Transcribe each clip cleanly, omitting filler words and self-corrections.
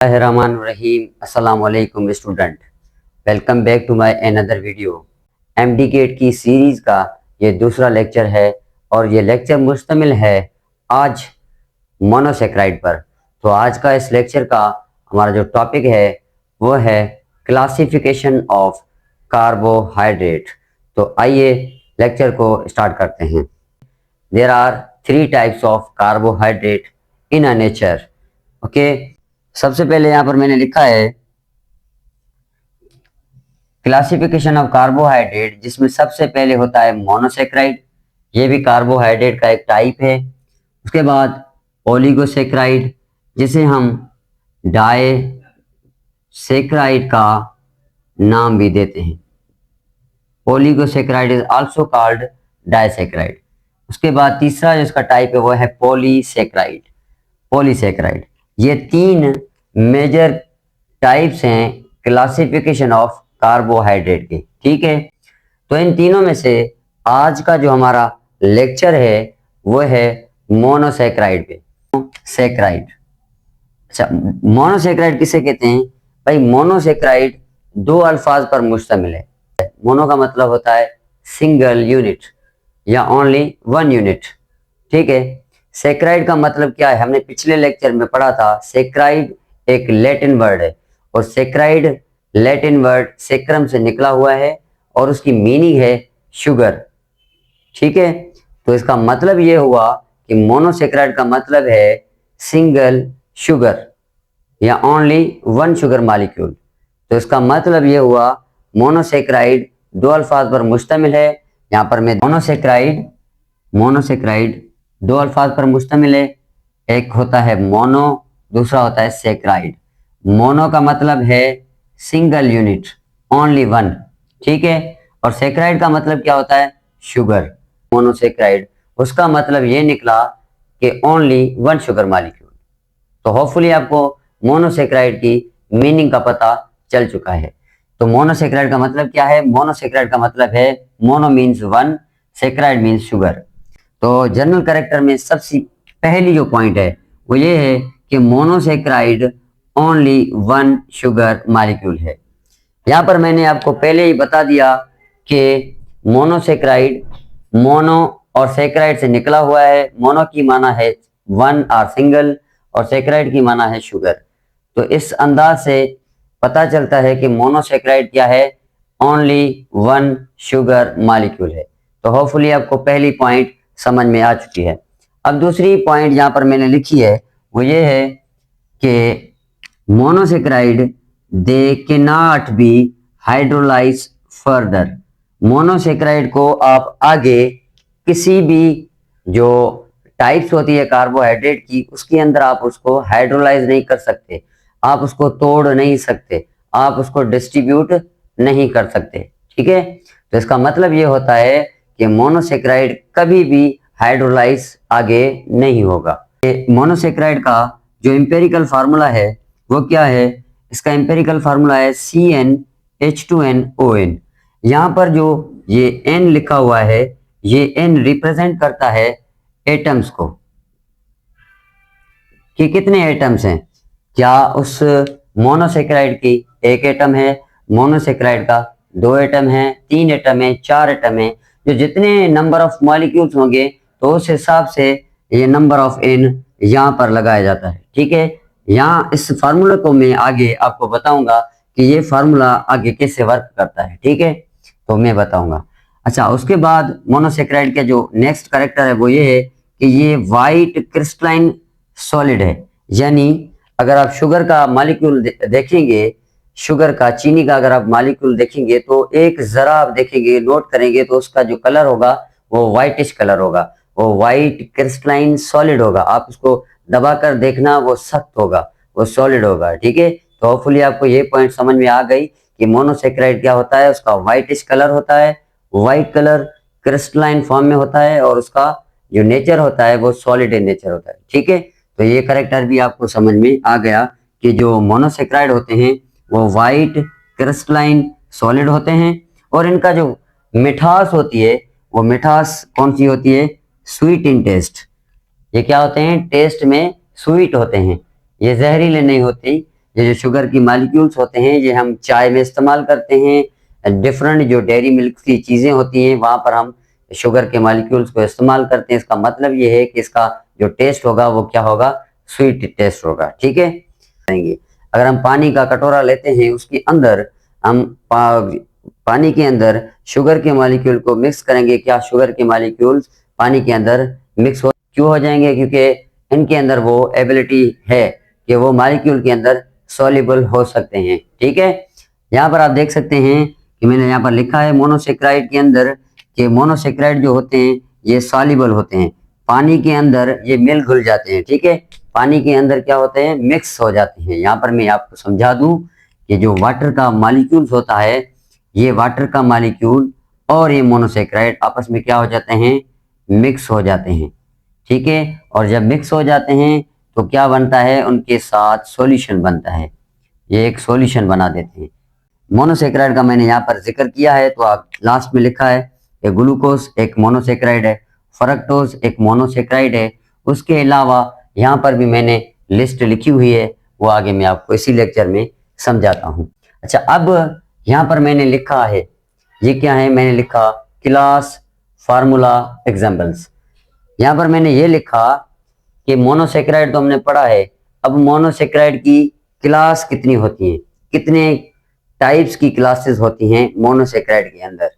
Bismillahirrahmanirrahim. Assalamu alaikum student, welcome back to my another video. MD GATE की series का ये दूसरा lecture है और ये लेक्चर मुश्तमिल है आज मोनोसेक्राइड पर। तो आज का इस लेक्चर का हमारा जो टॉपिक है वो है क्लासिफिकेशन ऑफ कार्बोहाइड्रेट। तो आइए लेक्चर को स्टार्ट करते हैं। There are 3 types of carbohydrate in a nature. Okay, सबसे पहले यहां पर मैंने लिखा है क्लासिफिकेशन ऑफ कार्बोहाइड्रेट, जिसमें सबसे पहले होता है मोनोसेक्राइड। ये भी कार्बोहाइड्रेट का एक टाइप है। उसके बाद ओलिगोसेक्राइड, जिसे हम डाइसेक्राइड का नाम भी देते हैं। Oligosaccharide is also called disaccharide. उसके बाद तीसरा जो इसका टाइप है वो है पॉलीसेक्राइड। पॉलीसेक्राइड, ये 3 मेजर टाइप्स हैं क्लासिफिकेशन ऑफ कार्बोहाइड्रेट के। ठीक है, तो इन तीनों में से आज का जो हमारा लेक्चर है वो है मोनोसेक्राइड पे। सेक्राइड, अच्छा, मोनोसेक्राइड किसे कहते हैं भाई? मोनोसेक्राइड 2 अल्फाज पर मुश्तमिल है। मोनो का मतलब होता है सिंगल यूनिट या ओनली 1 यूनिट। ठीक है, सेक्राइड का मतलब क्या है? हमने पिछले लेक्चर में पढ़ा था। सेक्राइड एक लैटिन वर्ड है और सेक्राइड लैटिन वर्ड सेक्रम से निकला हुआ है और उसकी मीनिंग है शुगर। ठीक है, तो इसका मतलब ये हुआ कि मोनोसेक्राइड का मतलब है सिंगल शुगर या ओनली 1 शुगर मॉलिक्यूल। तो इसका मतलब ये हुआ मोनोसेक्राइड 2 अल्फाज पर मुश्तमिल है। यहाँ पर मैं मोनोसेक्राइड 2 अल्फाज पर मुश्तमिल है। एक होता है मोनो, दूसरा होता है सेक्राइड। मोनो का मतलब है सिंगल यूनिट, ओनली 1। ठीक है, और सेक्राइड का मतलब क्या होता है? शुगर। मोनोसेक्राइड, उसका मतलब ये निकला कि ओनली 1 शुगर मॉलिक्यूल। तो होपफुली आपको मोनोसेक्राइड की मीनिंग का पता चल चुका है। तो मोनोसेक्राइड का मतलब क्या है? मोनोसेक्राइड का मतलब है mono means 1, saccharide means sugar. तो जनरल कैरेक्टर में सबसे पहली जो पॉइंट है वो ये है कि मोनोसेक्राइड ओनली 1 शुगर मॉलिक्यूल है। यहाँ पर मैंने आपको पहले ही बता दिया कि मोनोसेक्राइड मोनो और सेक्राइड से निकला हुआ है। मोनो की माना है 1 और सिंगल, और सेक्राइड की माना है शुगर। तो इस अंदाज से पता चलता है कि मोनोसेक्राइड क्या है? ओनली 1 शुगर मॉलिक्यूल है। तो होपफुली आपको पहली पॉइंट समझ में आ चुकी है। अब दूसरी पॉइंट यहाँ पर मैंने लिखी है वो ये है कि monosaccharide they can not be hydrolyse further. Monosaccharide को आप आगे किसी भी जो टाइप्स होती है कार्बोहाइड्रेट की, उसके अंदर आप उसको हाइड्रोलाइज नहीं कर सकते, आप उसको तोड़ नहीं सकते, आप उसको डिस्ट्रीब्यूट नहीं कर सकते। ठीक है, तो इसका मतलब ये होता है कि मोनोसेक्राइड कभी भी हाइड्रोलाइज आगे नहीं होगा। मोनोसेक्राइड का जो एम्पिरिकल फार्मूला है वो क्या है? इसका एम्पिरिकल फार्मूला है CnH2nOn। यहाँ पर जो ये N लिखा हुआ है, ये N रिप्रेजेंट करता है एटम्स को, कि कितने एटम्स हैं। क्या उस मोनोसेक्राइड की 1 एटम है, मोनोसेक्राइड का 2 एटम है, 3 एटम है, 4 एटम है। जो जितने नंबर ऑफ मॉलिक्यूल्स होंगे तो उस हिसाब से ये नंबर ऑफ N यहाँ पर लगाया जाता है। ठीक है, यहाँ इस फार्मूला को मैं आगे आपको बताऊंगा कि ये फार्मूला आगे कैसे वर्क करता है। ठीक है, तो मैं बताऊंगा। अच्छा, उसके बाद मोनोसेक्राइड का जो नेक्स्ट कैरेक्टर है वो ये है कि ये वाइट क्रिस्टलाइन सॉलिड है। यानी अगर आप शुगर का मॉलिक्यूल देखेंगे, शुगर का, चीनी का अगर आप मॉलिक्यूल देखेंगे तो एक जरा आप देखेंगे, नोट करेंगे तो उसका जो कलर होगा वो व्हाइटिश कलर होगा, वो व्हाइट क्रिस्टलाइन सॉलिड होगा। आप उसको दबाकर देखना, वो सख्त होगा, वो सॉलिड होगा। ठीक है, तो होपफुली आपको ये पॉइंट समझ में आ गई कि मोनोसेक्राइड क्या होता है। उसका व्हाइटिश कलर होता है, व्हाइट कलर क्रिस्टलाइन फॉर्म में होता है, और उसका जो नेचर होता है वो सॉलिड इन नेचर होता है। ठीक है, तो ये कैरेक्टर भी आपको समझ में आ गया कि जो मोनोसेक्राइड होते हैं वो व्हाइट क्रिस्टलाइन सॉलिड होते हैं, और इनका जो मिठास होती है वो मिठास कौन सी होती है? Sweet in taste. ये क्या होते हैं? टेस्ट में स्वीट होते हैं, ये जहरीले नहीं होती, ये जो शुगर की मॉलिक्यूल्स होते हैं ये हम चाय में इस्तेमाल करते हैं। डिफरेंट जो डेयरी मिल्क की चीजें होती हैं वहां पर हम शुगर के मॉलिक्यूल्स को इस्तेमाल करते हैं। इसका मतलब ये है कि इसका जो टेस्ट होगा वो क्या होगा, स्वीट टेस्ट होगा। ठीक है, अगर हम पानी का कटोरा लेते हैं उसके अंदर हम पानी के अंदर शुगर के मॉलिक्यूल को मिक्स करेंगे, क्या शुगर के मॉलिक्यूल्स पानी के अंदर मिक्स क्यों हो जाएंगे? क्योंकि इनके अंदर वो एबिलिटी है कि वो मॉलिक्यूल के अंदर सॉल्युबल हो सकते हैं। ठीक है, यहाँ पर आप देख सकते हैं कि मैंने यहाँ पर लिखा है मोनोसेक्राइड के अंदर कि मोनोसेक्राइड जो होते हैं ये सॉल्युबल होते हैं, पानी के अंदर ये मिल घुल जाते हैं। ठीक है, पानी के अंदर क्या होते हैं, मिक्स हो जाते हैं। यहाँ पर मैं आपको समझा दूं कि जो वाटर का मॉलिक्यूल्स होता है, ये वाटर का मॉलिक्यूल और ये मोनोसेक्राइड आपस में क्या हो जाते हैं, मिक्स हो जाते हैं। ठीक है, और जब मिक्स हो जाते हैं तो क्या बनता है, उनके साथ सॉल्यूशन बनता है, ये एक सॉल्यूशन बना देते हैं। मोनोसेक्राइड का मैंने यहाँ पर जिक्र किया है, तो आप लास्ट में लिखा है कि ग्लूकोज एक मोनोसेक्राइड है, फ्रक्टोज एक मोनोसेक्राइड है। उसके अलावा यहाँ पर भी मैंने लिस्ट लिखी हुई है, वो आगे मैं आपको इसी लेक्चर में समझाता हूँ। अच्छा, अब यहाँ पर मैंने लिखा है, ये क्या है, मैंने लिखा क्लास फार्मूला एग्जाम्पल्स। यहाँ पर मैंने ये लिखा कि मोनोसेक्राइड तो हमने पढ़ा है, अब मोनोसेक्राइड की क्लास कितनी होती हैं, कितने टाइप्स की क्लासेस होती हैं मोनोसेक्राइड के अंदर।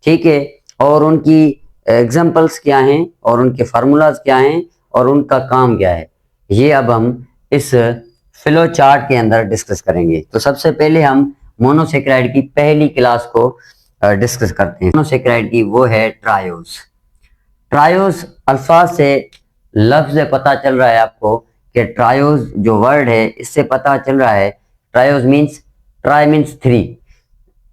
ठीक है, और उनकी एग्जाम्पल्स क्या हैं और उनके फार्मूलाज क्या हैं और उनका काम क्या है, ये अब हम इस फ्लो चार्ट के अंदर डिस्कस करेंगे। तो सबसे पहले हम मोनोसेक्राइड की पहली क्लास को डिस्कस करते हैं। मोनोसेक्राइड की वो है ट्रायोज। ट्रायोज अल्फाज से लफ्ज पता चल रहा है आपको कि ट्रायोज जो वर्ड है इससे पता चल रहा है, triose means, try means three,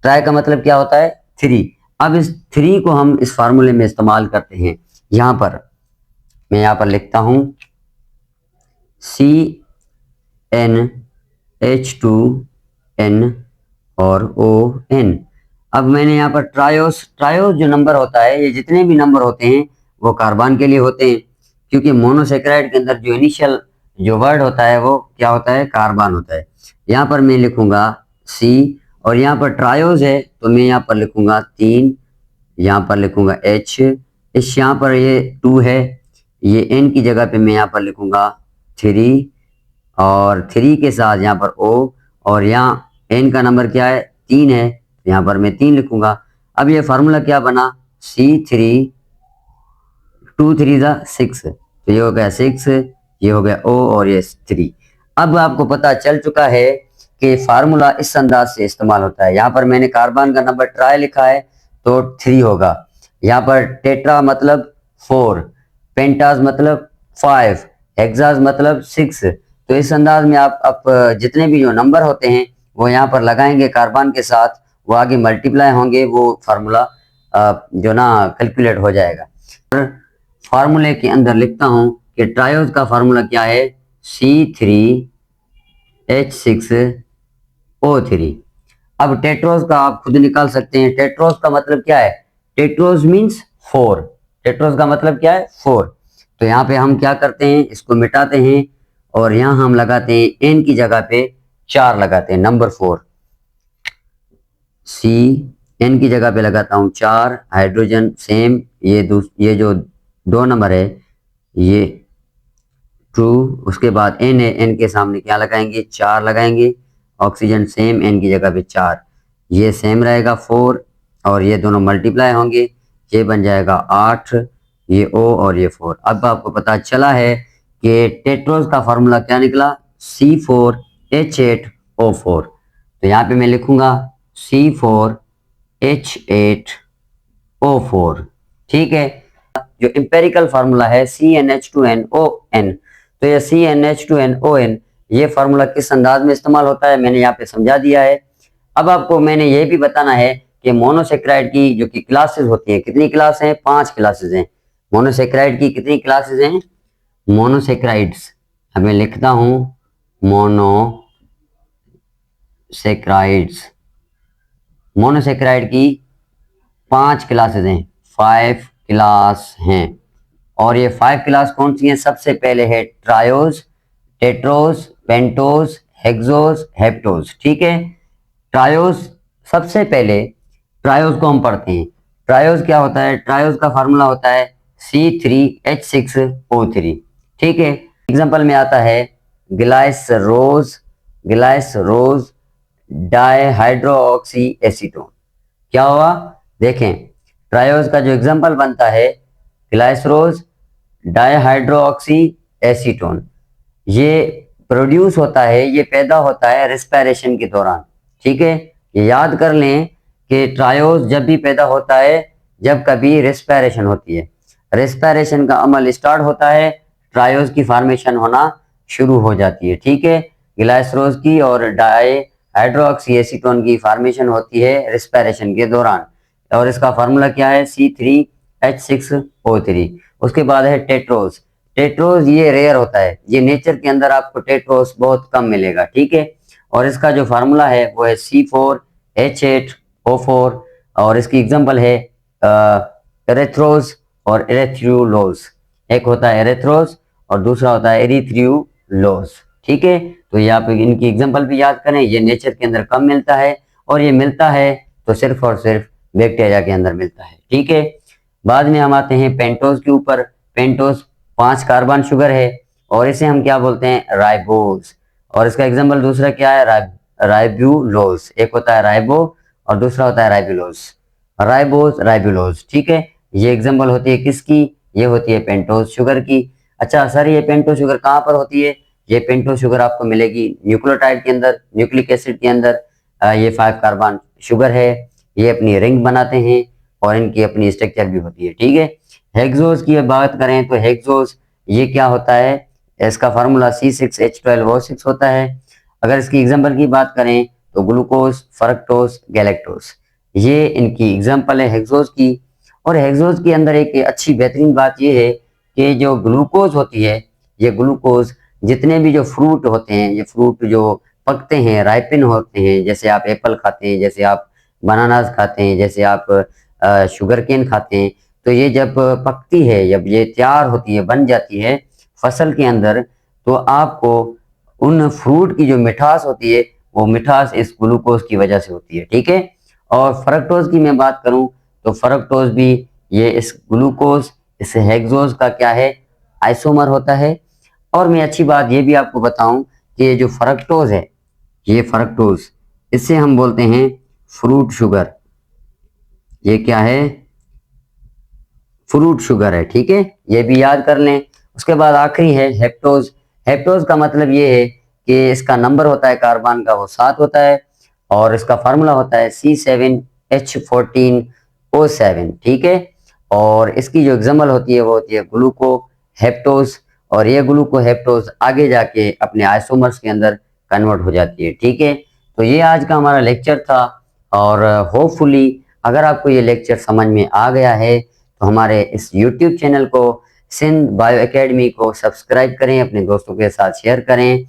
try का मतलब क्या होता है, थ्री। अब इस थ्री को हम इस फार्मूले में इस्तेमाल करते हैं। यहां पर मैं यहाँ पर लिखता हूं CnH2n और ON। अब मैंने यहाँ पर ट्रायोस जो नंबर होता है, ये जितने भी नंबर होते हैं वो कार्बन के लिए होते हैं, क्योंकि मोनोसेक्राइड के अंदर जो इनिशियल जो वर्ड होता है वो क्या होता है, कार्बन होता है। यहाँ पर मैं लिखूंगा C, और यहाँ पर ट्रायोज है तो मैं यहाँ पर लिखूंगा 3, यहाँ पर लिखूंगा H, इस यहाँ पर ये 2 है, ये N की जगह पे मैं यहाँ पर लिखूंगा 3, और 3 के साथ यहाँ पर O, और यहाँ N का नंबर क्या है, 3 है, यहाँ पर मैं 3 लिखूंगा। अब ये फार्मूला क्या बना, C3, 2 3 6, तो ये हो गया 6, ये हो गया O और ये 3। अब आपको पता चल चुका है कि फार्मूला इस अंदाज से इस्तेमाल होता है। यहाँ पर मैंने कार्बन का नंबर ट्राई लिखा है तो 3 होगा, यहाँ पर टेट्रा मतलब 4, पेंटाज मतलब 5, हेक्साज मतलब 6। तो इस अंदाज में आप जितने भी जो नंबर होते हैं वो यहाँ पर लगाएंगे कार्बन के साथ, वो आगे मल्टीप्लाई होंगे, वो फार्मूला जो ना कैलकुलेट हो जाएगा। फार्मूले के अंदर लिखता हूं कि ट्रायोज का फार्मूला क्या है, C3H6O3। अब टेट्रोज का आप खुद निकाल सकते हैं। टेट्रोज का मतलब क्या है, टेट्रोज मीन्स 4, टेट्रोज का मतलब क्या है, 4। तो यहाँ पे हम क्या करते हैं, इसको मिटाते हैं और यहाँ हम लगाते हैं N की जगह पे 4 लगाते हैं, नंबर 4। N की जगह पे लगाता हूँ 4, हाइड्रोजन सेम, ये जो 2 नंबर है ये 2, उसके बाद N है, N के सामने क्या लगाएंगे, 4 लगाएंगे, ऑक्सीजन सेम, N की जगह पे 4, ये सेम रहेगा 4, और ये दोनों मल्टीप्लाई होंगे, ये बन जाएगा 8, ये O और ये 4। अब आपको पता चला है कि टेट्रोज का फार्मूला क्या निकला, C4H8O4। तो यहाँ पे मैं लिखूंगा C4H8O4। ठीक है, जो इंपेरिकल फार्मूला है CnH2nOn, तो ये CnH2nOn ये फार्मूला किस अंदाज में इस्तेमाल होता है मैंने यहाँ पे समझा दिया है। अब आपको मैंने ये भी बताना है कि मोनोसेक्राइड की जो कि क्लासेस होती हैं, कितनी क्लास हैं, 5 क्लासेस हैं। मोनोसेक्राइड की कितनी क्लासेस हैं, मोनोसेक्राइड्स, अब मैं लिखता हूं मोनोसेक्राइड्स, मोनोसेक्राइड की 5 क्लासेस हैं, 5 क्लास हैं। और ये 5 क्लास कौन सी हैं, सबसे पहले है ट्रायोज, टेट्रोज, पेंटोज, हेक्सोस, हेप्टोस। ठीक है, ट्रायोस, सबसे पहले ट्रायोस को हम पढ़ते हैं। ट्रायोस क्या होता है? ट्रायोस का फार्मूला होता है C3H6O3। ठीक है, एग्जांपल में आता है ग्लाइसरोज, ग्लाइसरोज डाइहाइड्रोक्सी एसीटोन। क्या हुआ? देखें, ट्रायोस का जो एग्जांपल बनता है ग्लाइसरोज डाइहाइड्रोक्सी एसीटोन, ये प्रोड्यूस होता है, ये पैदा होता है रेस्पिरेशन के दौरान। ठीक है, ये याद कर लें कि ट्रायोस जब भी पैदा होता है जब कभी रेस्पिरेशन होती है, रेस्पिरेशन का अमल स्टार्ट होता है, ट्रायोस की फॉर्मेशन होना शुरू हो जाती है। ठीक है, ग्लाइसरोज की और डाइहाइड्रोक्सी एसीटोन की फॉर्मेशन होती है रेस्पिरेशन के दौरान, और इसका फार्मूला क्या है? C3H6O3। उसके बाद है टेट्रोस। टेट्रोस ये रेयर होता है, ये नेचर के अंदर आपको टेट्रोस बहुत कम मिलेगा। ठीक है, और इसका जो फार्मूला है वो है C4H8O4, और इसकी एग्जांपल है एरेथ्रोस और एरेथ्यूलोस। एक होता है एरेथ्रोस और दूसरा होता है एरिथ्यूलोस। ठीक है, तो ये आप इनकी एग्जांपल भी याद करें। ये नेचर के अंदर कम मिलता है, और ये मिलता है तो सिर्फ और सिर्फ बैक्टीरिया के अंदर मिलता है। ठीक है, बाद में हम आते हैं पेंटोस के ऊपर। पेंटोस 5 कार्बन शुगर है, और इसे हम क्या बोलते हैं? राइबोस। और इसका एग्जांपल दूसरा क्या है? राइब्यूलोस। एक होता है राइबो और दूसरा होता है राइब्यूलोस। राइबोस, राइब्यूलोस। ठीक है, ये एग्जांपल होती है किसकी? ये होती है पेंटोस शुगर की। अच्छा सर, ये पेंटोस शुगर कहाँ पर होती है? ये पेंटोस शुगर आपको मिलेगी न्यूक्लियोटाइड के अंदर, न्यूक्लिक एसिड के अंदर। ये 5 कार्बन शुगर है, ये अपनी रिंग बनाते हैं और इनकी अपनी स्ट्रक्चर भी होती है। ठीक है, हेक्सोस की बात करें तो हेक्सोस ये क्या होता है? इसका फार्मूला C6H12O6 होता है। अगर इसकी एग्जांपल की बात करें तो ग्लूकोज, फ्रक्टोस, गैलेक्टोस, ये इनकी एग्जांपल है हेक्सोस की। और हेक्सोस के अंदर एक अच्छी बेहतरीन बात ये है कि जो ग्लूकोज होती है, ये ग्लूकोज जितने भी जो फ्रूट होते हैं, ये फ्रूट जो पकते हैं, राइपिन होते हैं, जैसे आप एप्पल खाते हैं, जैसे आप बनानास खाते हैं, जैसे आप शुगर केन खाते हैं, तो ये जब पकती है, जब ये तैयार होती है, बन जाती है फसल के अंदर, तो आपको उन फ्रूट की जो मिठास होती है वो मिठास इस ग्लूकोज की वजह से होती है। ठीक है, और फ्रक्टोज की मैं बात करूं तो फ्रक्टोज भी ये इस ग्लूकोज, इस हेक्सोज का क्या है? आइसोमर होता है। और मैं अच्छी बात ये भी आपको बताऊं कि ये जो फ्रक्टोज है, ये फ्रक्टोज, इससे हम बोलते हैं फ्रूट शुगर। ये क्या है? फ्रूट शुगर है। ठीक है, ये भी याद कर लें। उसके बाद आखिरी है हेप्टोज। हेप्टोज का मतलब ये है कि इसका नंबर होता है कार्बन का, वो 7 होता है, और इसका फार्मूला होता है C7H14O7। ठीक है, और इसकी जो एग्जाम्पल होती है वो होती है ग्लूको हेप्टोज, और ये ग्लूको हेप्टोज आगे जाके अपने आइसोमर्स के अंदर कन्वर्ट हो जाती है। ठीक है, तो ये आज का हमारा लेक्चर था, और होपफुली अगर आपको ये लेक्चर समझ में आ गया है तो हमारे इस YouTube चैनल को सिंध बायो एकेडमी को सब्सक्राइब करें, अपने दोस्तों के साथ शेयर करें।